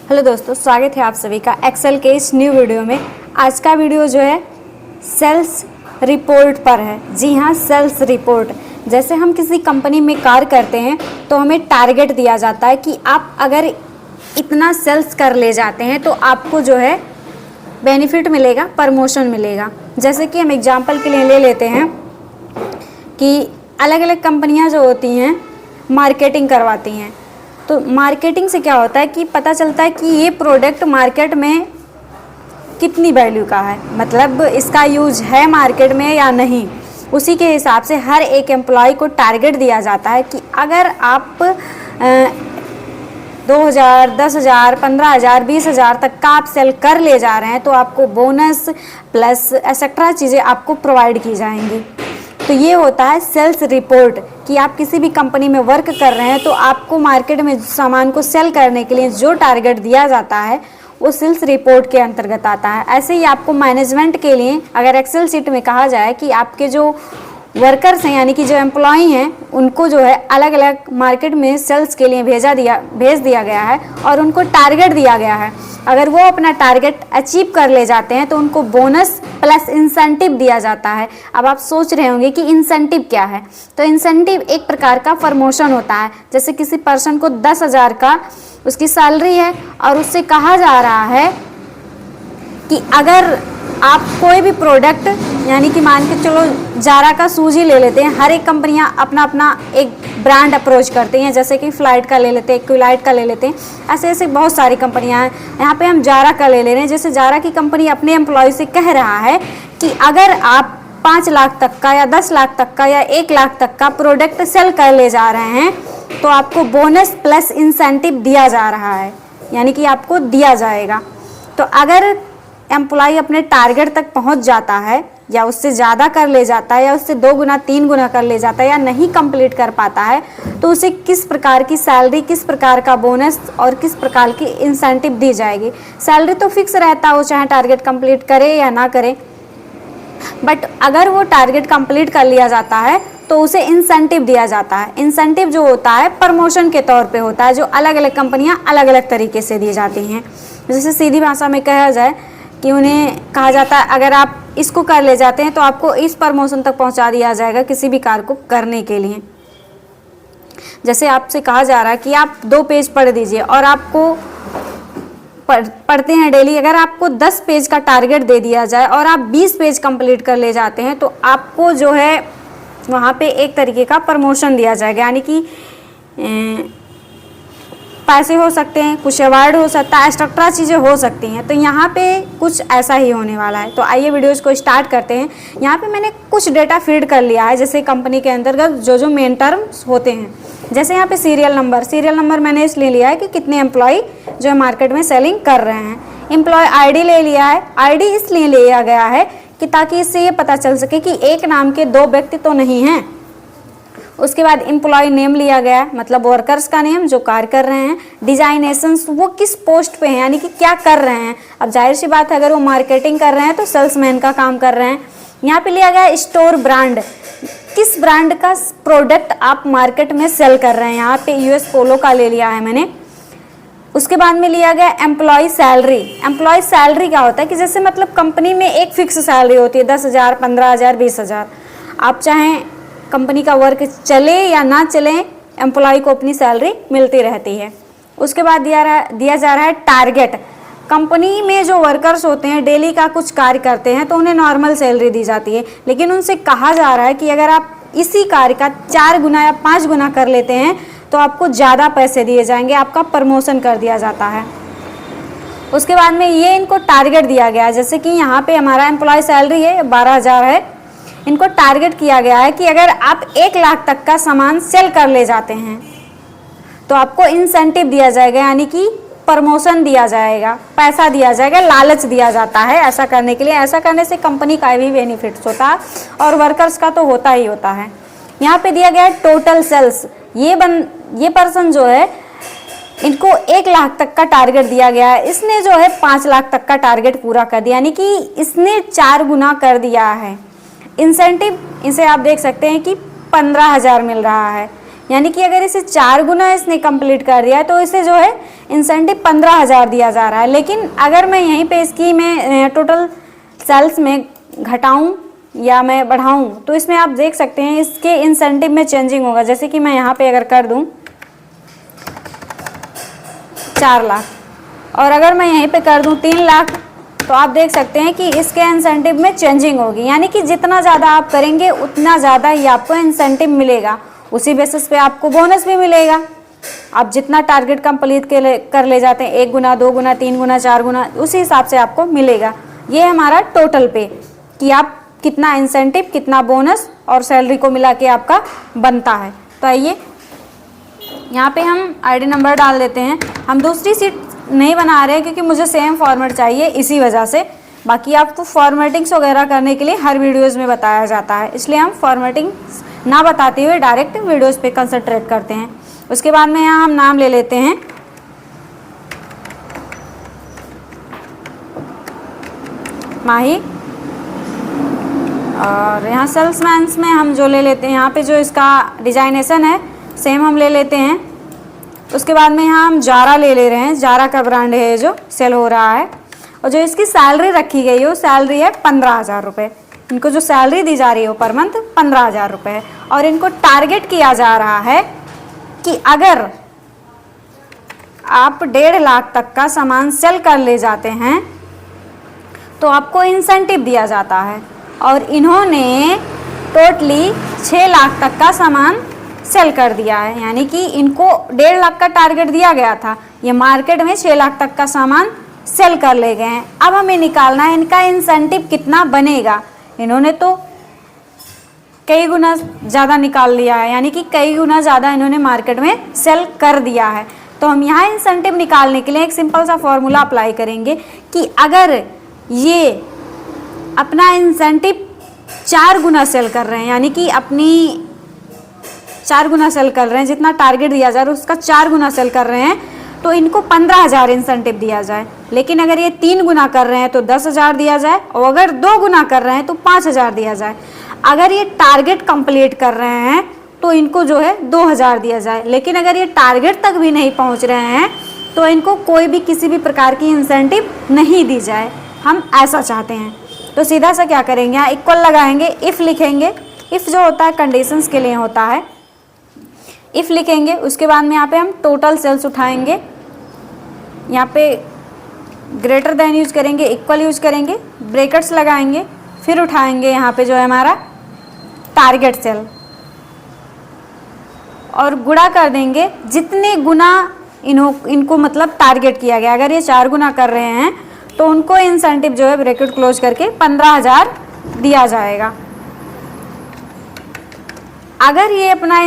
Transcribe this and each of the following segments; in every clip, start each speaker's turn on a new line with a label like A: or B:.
A: Hello दोस्तों, स्वागत है आप सभी का एक्सेल के इस न्यू वीडियो में। आज का वीडियो जो है सेल्स रिपोर्ट पर है। जी हाँ, सेल्स रिपोर्ट। जैसे हम किसी कंपनी में कार्य करते हैं तो हमें टारगेट दिया जाता है कि आप अगर इतना सेल्स कर ले जाते हैं तो आपको जो है बेनिफिट मिलेगा, प्रमोशन मिलेगा। जैसे कि हम एग्जाम्पल के लिए ले लेते हैं कि अलग अलग कंपनियां जो होती हैं मार्केटिंग करवाती हैं। तो मार्केटिंग से क्या होता है कि पता चलता है कि ये प्रोडक्ट मार्केट में कितनी वैल्यू का है, मतलब इसका यूज है मार्केट में या नहीं। उसी के हिसाब से हर एक एम्प्लॉय को टारगेट दिया जाता है कि अगर आप 2000, 10,000, 15,000, 20,000 तक का आप सेल कर ले जा रहे हैं तो आपको बोनस प्लस एक्सेट्रा चीज़ें आपको प्रोवाइड की जाएंगी। तो ये होता है सेल्स रिपोर्ट कि आप किसी भी कंपनी में वर्क कर रहे हैं तो आपको मार्केट में सामान को सेल करने के लिए जो टारगेट दिया जाता है वो सेल्स रिपोर्ट के अंतर्गत आता है। ऐसे ही आपको मैनेजमेंट के लिए अगर एक्सेल शीट में कहा जाए कि आपके जो वर्कर्स हैं यानी कि जो एम्प्लॉय हैं उनको जो है अलग अलग मार्केट में सेल्स के लिए भेज दिया गया है और उनको टारगेट दिया गया है। अगर वो अपना टारगेट अचीव कर ले जाते हैं तो उनको बोनस प्लस इंसेंटिव दिया जाता है। अब आप सोच रहे होंगे कि इंसेंटिव क्या है। तो इंसेंटिव एक प्रकार का प्रमोशन होता है। जैसे किसी पर्सन को 10,000 का उसकी सैलरी है और उससे कहा जा रहा है कि अगर आप कोई भी प्रोडक्ट यानी कि मान के चलो जारा का शूज ही ले लेते हैं। हर एक कंपनियां अपना अपना एक ब्रांड अप्रोच करती हैं। जैसे कि फ्लाइट का ले लेते हैं, क्विलाइट का ले लेते हैं, ऐसे ऐसे बहुत सारी कंपनियां हैं। यहाँ पे हम जारा का ले रहे हैं। जैसे जारा की कंपनी अपने एम्प्लॉय से कह रहा है कि अगर आप 5 लाख तक का या 10 लाख तक का या 1 लाख तक का प्रोडक्ट सेल कर ले जा रहे हैं तो आपको बोनस प्लस इंसेंटिव दिया जा रहा है, यानी कि आपको दिया जाएगा। तो अगर एम्प्लॉय अपने टारगेट तक पहुंच जाता है या उससे ज़्यादा कर ले जाता है या उससे 2 गुना 3 गुना कर ले जाता है या नहीं कंप्लीट कर पाता है तो उसे किस प्रकार की सैलरी, किस प्रकार का बोनस और किस प्रकार की इंसेंटिव दी जाएगी। सैलरी तो फिक्स रहता हो चाहे टारगेट कंप्लीट करे या ना करे, बट अगर वो टारगेट कंप्लीट कर लिया जाता है तो उसे इंसेंटिव दिया जाता है। इंसेंटिव जो होता है प्रमोशन के तौर पे होता है, जो अलग अलग कंपनियां अलग अलग तरीके से दी जाती हैं। जैसे सीधी भाषा में कहा जाए कि उन्हें कहा जाता है अगर आप इसको कर ले जाते हैं तो आपको इस प्रमोशन तक पहुंचा दिया जाएगा किसी भी कार्य को करने के लिए। जैसे आपसे कहा जा रहा है कि आप 2 पेज पढ़ दीजिए और आपको पढ़ते हैं डेली। अगर आपको 10 पेज का टारगेट दे दिया जाए और आप 20 पेज कंप्लीट कर ले जाते हैं तो आपको जो है वहाँ पे एक तरीके का प्रमोशन दिया जाएगा, यानी कि पैसे हो सकते हैं, कुछ अवार्ड हो सकता है, एक्स्ट्रा चीज़ें हो सकती हैं। तो यहाँ पे कुछ ऐसा ही होने वाला है। तो आइए वीडियोज़ को स्टार्ट करते हैं। यहाँ पे मैंने कुछ डेटा फीड कर लिया है, जैसे कंपनी के अंतर्गत जो जो मेन टर्म्स होते हैं। जैसे यहाँ पे सीरियल नंबर मैंने इसलिए लिया है कि कितने एम्प्लॉय जो है मार्केट में सेलिंग कर रहे हैं। एम्प्लॉय आईडी ले लिया है। आईडी इसलिए लिया गया है कि ताकि इससे ये पता चल सके कि एक नाम के 2 व्यक्ति तो नहीं हैं। उसके बाद एम्प्लॉय नेम लिया गया, मतलब वर्कर्स का नेम जो कार्य कर रहे हैं। डिजाइनेशंस, वो किस पोस्ट पे हैं यानी कि क्या कर रहे हैं। अब जाहिर सी बात है अगर वो मार्केटिंग कर रहे हैं तो सेल्समैन का काम कर रहे हैं। यहाँ पे लिया गया स्टोर ब्रांड, किस ब्रांड का प्रोडक्ट आप मार्केट में सेल कर रहे हैं। यहाँ पे यूएस पोलो का ले लिया है मैंने। उसके बाद में लिया गया एम्प्लॉय सैलरी। एम्प्लॉय सैलरी क्या होता है कि जैसे मतलब कंपनी में एक फिक्स सैलरी होती है 10,000, 15,000, 20,000। आप चाहें कंपनी का वर्क चले या ना चले, एम्प्लॉय को अपनी सैलरी मिलती रहती है। उसके बाद दिया जा रहा है टारगेट। कंपनी में जो वर्कर्स होते हैं डेली का कुछ कार्य करते हैं तो उन्हें नॉर्मल सैलरी दी जाती है, लेकिन उनसे कहा जा रहा है कि अगर आप इसी कार्य का 4 गुना या 5 गुना कर लेते हैं तो आपको ज़्यादा पैसे दिए जाएंगे, आपका प्रमोशन कर दिया जाता है। उसके बाद में ये इनको टारगेट दिया गया है। जैसे कि यहाँ पे हमारा एम्प्लॉय सैलरी है 12,000 है। इनको टारगेट किया गया है कि अगर आप 1 लाख तक का सामान सेल कर ले जाते हैं तो आपको इंसेंटिव दिया जाएगा, यानी कि प्रमोशन दिया जाएगा, पैसा दिया जाएगा, लालच दिया जाता है ऐसा करने के लिए। ऐसा करने से कंपनी का भी बेनिफिट्स होता है और वर्कर्स का तो होता ही होता है। यहाँ पे दिया गया है टोटल सेल्स। ये पर्सन जो है इनको 1 लाख तक का टारगेट दिया गया है, इसने जो है 5 लाख तक का टारगेट पूरा कर दिया, यानी कि इसने 4 गुना कर दिया है। इंसेंटिव इसे आप देख सकते हैं कि 15,000 मिल रहा है। यानी कि अगर इसे 4 गुना इसने कंप्लीट कर दिया तो इसे जो है इंसेंटिव 15,000 दिया जा रहा है। लेकिन अगर मैं यहीं पे इसकी मैं टोटल सेल्स में घटाऊं या मैं बढ़ाऊं तो इसमें आप देख सकते हैं इसके इंसेंटिव में चेंजिंग होगा। जैसे कि मैं यहाँ पे अगर कर दूं 4 लाख और अगर मैं यहीं पे कर दूं 3 लाख तो आप देख सकते हैं कि इसके इंसेंटिव में चेंजिंग होगी। यानी कि जितना ज़्यादा आप करेंगे उतना ज़्यादा ही आपको इंसेंटिव मिलेगा, उसी बेसिस पे आपको बोनस भी मिलेगा। आप जितना टारगेट कंप्लीट कर ले जाते हैं 1 गुना 2 गुना 3 गुना 4 गुना उसी हिसाब से आपको मिलेगा। ये हमारा टोटल पे कि आप कितना इंसेंटिव कितना बोनस और सैलरी को मिला के आपका बनता है। तो आइए यहाँ पे हम आईडी नंबर डाल देते हैं। हम दूसरी सीट नहीं बना रहे हैं क्योंकि मुझे सेम फॉर्मेट चाहिए इसी वजह से। बाकी आपको फॉर्मेटिंग्स वगैरह करने के लिए हर वीडियोज़ में बताया जाता है, इसलिए हम फॉर्मेटिंग ना बताते हुए डायरेक्ट वीडियोज़ पे कंसंट्रेट करते हैं। उसके बाद में यहाँ हम नाम ले लेते हैं माही और यहाँ सेल्समैन्स में हम जो ले लेते हैं यहाँ पे जो इसका डिजाइनेशन है सेम हम ले लेते हैं। उसके बाद में यहाँ हम जारा ले रहे हैं, जारा का ब्रांड है जो सेल हो रहा है और जो इसकी सैलरी रखी गई है वो सैलरी है 15,000 रुपये। इनको जो सैलरी दी जा रही है वो पर मंथ 15,000 रुपये है और इनको टारगेट किया जा रहा है कि अगर आप 1.5 लाख तक का सामान सेल कर ले जाते हैं तो आपको इंसेंटिव दिया जाता है और इन्होंने टोटली 6 लाख तक का सामान सेल कर दिया है। यानी कि इनको 1.5 लाख का टारगेट दिया गया था, ये मार्केट में 6 लाख तक का सामान सेल कर ले गए हैं। अब हमें निकालना है इनका इंसेंटिव कितना बनेगा। इन्होंने तो कई गुना ज़्यादा निकाल लिया है, यानी कि कई गुना ज़्यादा इन्होंने मार्केट में सेल कर दिया है। तो हम यहाँ इंसेंटिव निकालने के लिए एक सिंपल सा फॉर्मूला अप्लाई करेंगे कि अगर ये अपना इंसेंटिव 4 गुना सेल कर रहे हैं, यानी कि अपनी 4 गुना सेल कर रहे हैं, जितना टारगेट दिया जा रहा है उसका 4 गुना सेल कर रहे हैं तो इनको 15,000 इंसेंटिव दिया जाए। लेकिन अगर ये 3 गुना कर रहे हैं तो 10,000 दिया जाए और अगर 2 गुना कर रहे हैं तो 5,000 दिया जाए। अगर ये टारगेट कंप्लीट कर रहे हैं तो इनको जो है 2,000 दिया जाए। लेकिन अगर ये टारगेट तक भी नहीं पहुंच रहे हैं तो इनको कोई भी किसी भी प्रकार की इंसेंटिव नहीं दी जाए। हम ऐसा चाहते हैं। तो सीधा सा क्या करेंगे, यहाँ इक्वल लगाएंगे, इफ़ लिखेंगे। इफ़ जो होता है कंडीशंस के लिए होता है, इफ़ लिखेंगे। उसके बाद में यहाँ पे हम टोटल सेल्स उठाएंगे, यहाँ पे ग्रेटर देन यूज करेंगे, इक्वल यूज करेंगे, ब्रैकेट्स लगाएंगे, फिर उठाएंगे यहाँ पे जो है हमारा टारगेट सेल और गुणा कर देंगे जितने गुना इनको मतलब टारगेट किया गया। अगर ये 4 गुना कर रहे हैं तो उनको इंसेंटिव जो है ब्रैकेट क्लोज करके 15,000 दिया जाएगा। अगर ये अपना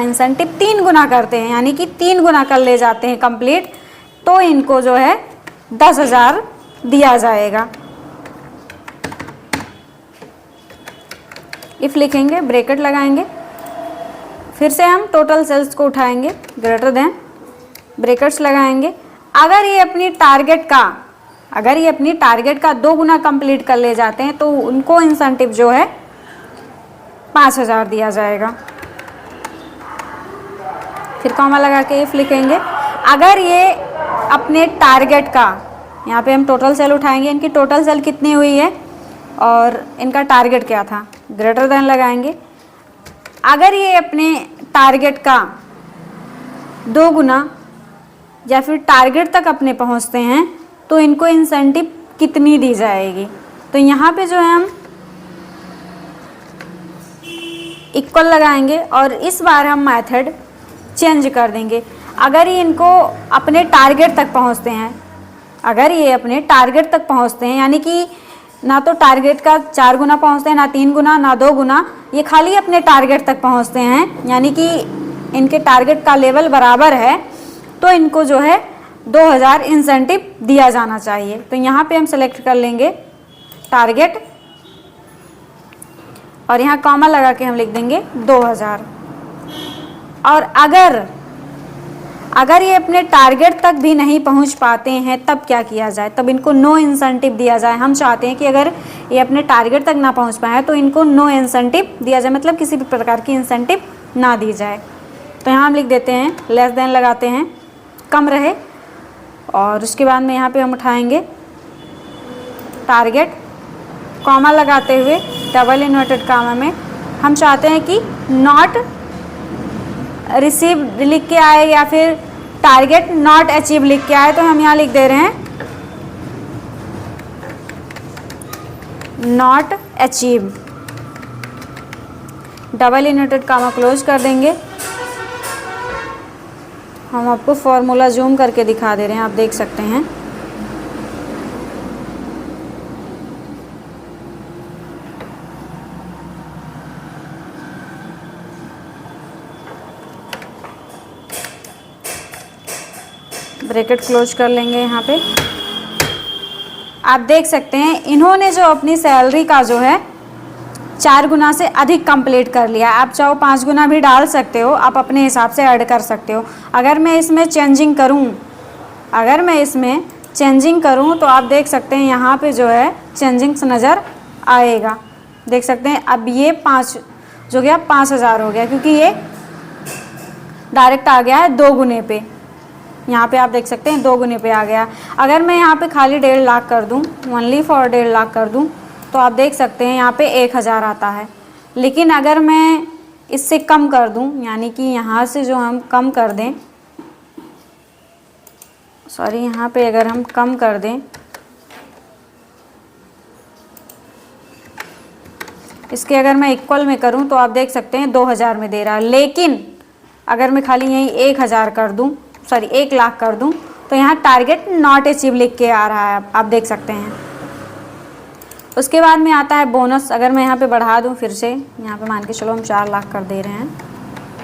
A: इंसेंटिव 3 गुना करते हैं, यानी कि 3 गुना कर ले जाते हैं कंप्लीट, तो इनको जो है 10,000 दिया जाएगा। इफ लिखेंगे, ब्रैकेट लगाएंगे, फिर से हम टोटल सेल्स को उठाएंगे, ग्रेटर देन, ब्रैकेट्स लगाएंगे। अगर ये अपनी टारगेट का 2 गुना कंप्लीट कर ले जाते हैं तो उनको इंसेंटिव जो है 5,000 दिया जाएगा। फिर कॉमा लगा के इफ लिखेंगे। अगर ये अपने टारगेट का, यहाँ पे हम टोटल सेल उठाएंगे, इनकी टोटल सेल कितनी हुई है और इनका टारगेट क्या था, ग्रेटर देन लगाएंगे। अगर ये अपने टारगेट का 2 गुना या फिर टारगेट तक अपने पहुँचते हैं तो इनको इंसेंटिव कितनी दी जाएगी। तो यहाँ पे जो है हम इक्वल लगाएंगे और इस बार हम मेथड चेंज कर देंगे। अगर ये इनको अपने टारगेट तक पहुंचते हैं, यानी कि ना तो टारगेट का 4 गुना पहुंचते हैं, ना 3 गुना, ना 2 गुना, ये खाली अपने टारगेट तक पहुंचते हैं, यानी कि इनके टारगेट का लेवल बराबर है, तो इनको जो है 2,000 इंसेंटिव दिया जाना चाहिए। तो यहाँ पे हम सेलेक्ट कर लेंगे टारगेट और यहाँ कॉमा लगा के हम लिख देंगे 2,000। और अगर ये अपने टारगेट तक भी नहीं पहुंच पाते हैं तब क्या किया जाए, तब इनको नो इंसेंटिव दिया जाए। हम चाहते हैं कि अगर ये अपने टारगेट तक ना पहुंच पाए तो इनको नो इंसेंटिव दिया जाए, मतलब किसी भी प्रकार की इंसेंटिव ना दी जाए। तो यहाँ हम लिख देते हैं लेस देन लगाते हैं, कम रहे, और उसके बाद में यहाँ पे हम उठाएंगे टारगेट, कॉमा लगाते हुए डबल इन्वर्टेड कॉमा में हम चाहते हैं कि नॉट रिसीव लिख के आए या फिर टारगेट नॉट अचीव लिख के आए, तो हम यहाँ लिख दे रहे हैं not achieve, double inverted comma close कर देंगे। हम आपको फॉर्मूला जूम करके दिखा दे रहे हैं, आप देख सकते हैं। ब्रैकेट क्लोज कर लेंगे। यहाँ पे आप देख सकते हैं इन्होंने जो अपनी सैलरी का जो है 4 गुना से अधिक कंप्लीट कर लिया। आप चाहो 5 गुना भी डाल सकते हो, आप अपने हिसाब से ऐड कर सकते हो। अगर मैं इसमें चेंजिंग करूं तो आप देख सकते हैं यहाँ पे जो है चेंजिंग्स नज़र आएगा। देख सकते हैं अब ये 5 जो गया 5000 हो गया, क्योंकि ये डायरेक्ट आ गया है 2 गुने पे। यहाँ पे आप देख सकते हैं 2 गुने पे आ गया। अगर मैं यहाँ पे खाली 1.5 लाख कर दूँ, ओनली फॉर 1.5 लाख कर दूँ, तो आप देख सकते हैं यहाँ पे 1000 आता है। लेकिन अगर मैं इससे कम कर दूँ, यानी कि यहाँ से जो हम कम कर दें, सॉरी यहाँ पे अगर हम कम कर दें, इसके अगर मैं इक्वल में करूँ तो आप देख सकते हैं 2000 में दे रहा है। लेकिन अगर मैं खाली यहीं 1000 कर दूँ, सॉरी 1 लाख कर दूं, तो यहाँ टारगेट नॉट अचीव लिख के आ रहा है, आप देख सकते हैं। उसके बाद में आता है बोनस। अगर मैं यहाँ पे बढ़ा दूं फिर से, यहाँ पे मान के चलो हम 4 लाख कर दे रहे हैं,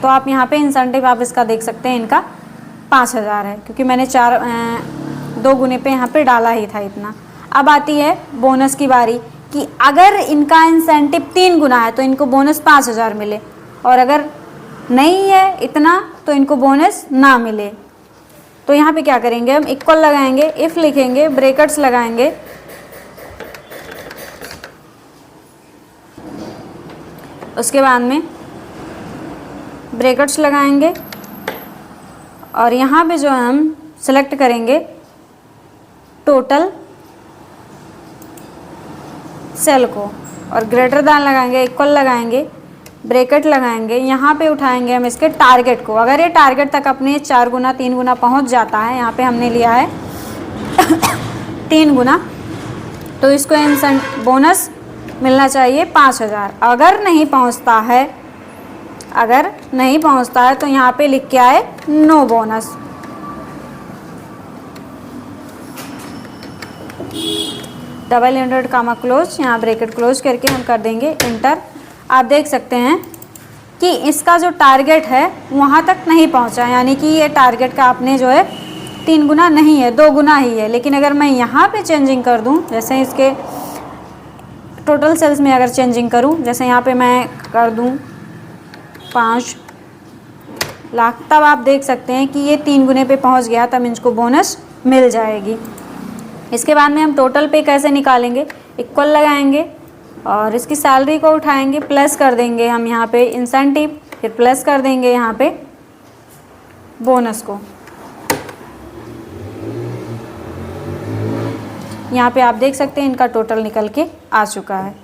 A: तो आप यहाँ पे इंसेंटिव आप इसका देख सकते हैं, इनका 5000 है, क्योंकि मैंने 2 गुने पे यहाँ पे डाला ही था इतना। अब आती है बोनस की बारी कि अगर इनका इंसेंटिव 3 गुना है तो इनको बोनस 5000 मिले, और अगर नहीं है इतना तो इनको बोनस ना मिले। तो यहाँ पे क्या करेंगे, हम इक्वल लगाएंगे, इफ लिखेंगे, ब्रैकेट्स लगाएंगे, उसके बाद में ब्रैकेट्स लगाएंगे, और यहाँ पे जो हम सेलेक्ट करेंगे टोटल सेल को, और ग्रेटर दैन लगाएंगे, इक्वल लगाएंगे, ब्रैकेट लगाएंगे। यहाँ पे उठाएंगे हम इसके टारगेट को। अगर ये टारगेट तक अपने 4 गुना 3 गुना पहुँच जाता है, यहाँ पे हमने लिया है 3 गुना, तो इसको बोनस मिलना चाहिए 5000। अगर नहीं पहुँचता है तो यहाँ पे लिख के आए no bonus. Double inverted comma close, यहाँ ब्रैकेट क्लोज करके हम कर देंगे इंटर। आप देख सकते हैं कि इसका जो टारगेट है वहाँ तक नहीं पहुँचा, यानी कि ये टारगेट का आपने जो है 3 गुना नहीं है, 2 गुना ही है। लेकिन अगर मैं यहाँ पे चेंजिंग कर दूँ, जैसे इसके टोटल सेल्स में अगर चेंजिंग करूँ, जैसे यहाँ पे मैं कर दूँ 5 लाख, तब आप देख सकते हैं कि ये 3 गुने पे पहुँच गया, तब इनको बोनस मिल जाएगी। इसके बाद में हम टोटल पे कैसे निकालेंगे, इक्वल लगाएंगे और इसकी सैलरी को उठाएंगे, प्लस कर देंगे हम यहाँ पे इंसेंटिव, फिर प्लस कर देंगे यहाँ पे बोनस को। यहाँ पे आप देख सकते हैं इनका टोटल निकल के आ चुका है।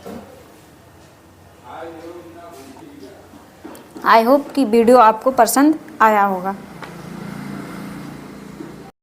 A: आई होप कि वीडियो आपको पसंद आया होगा।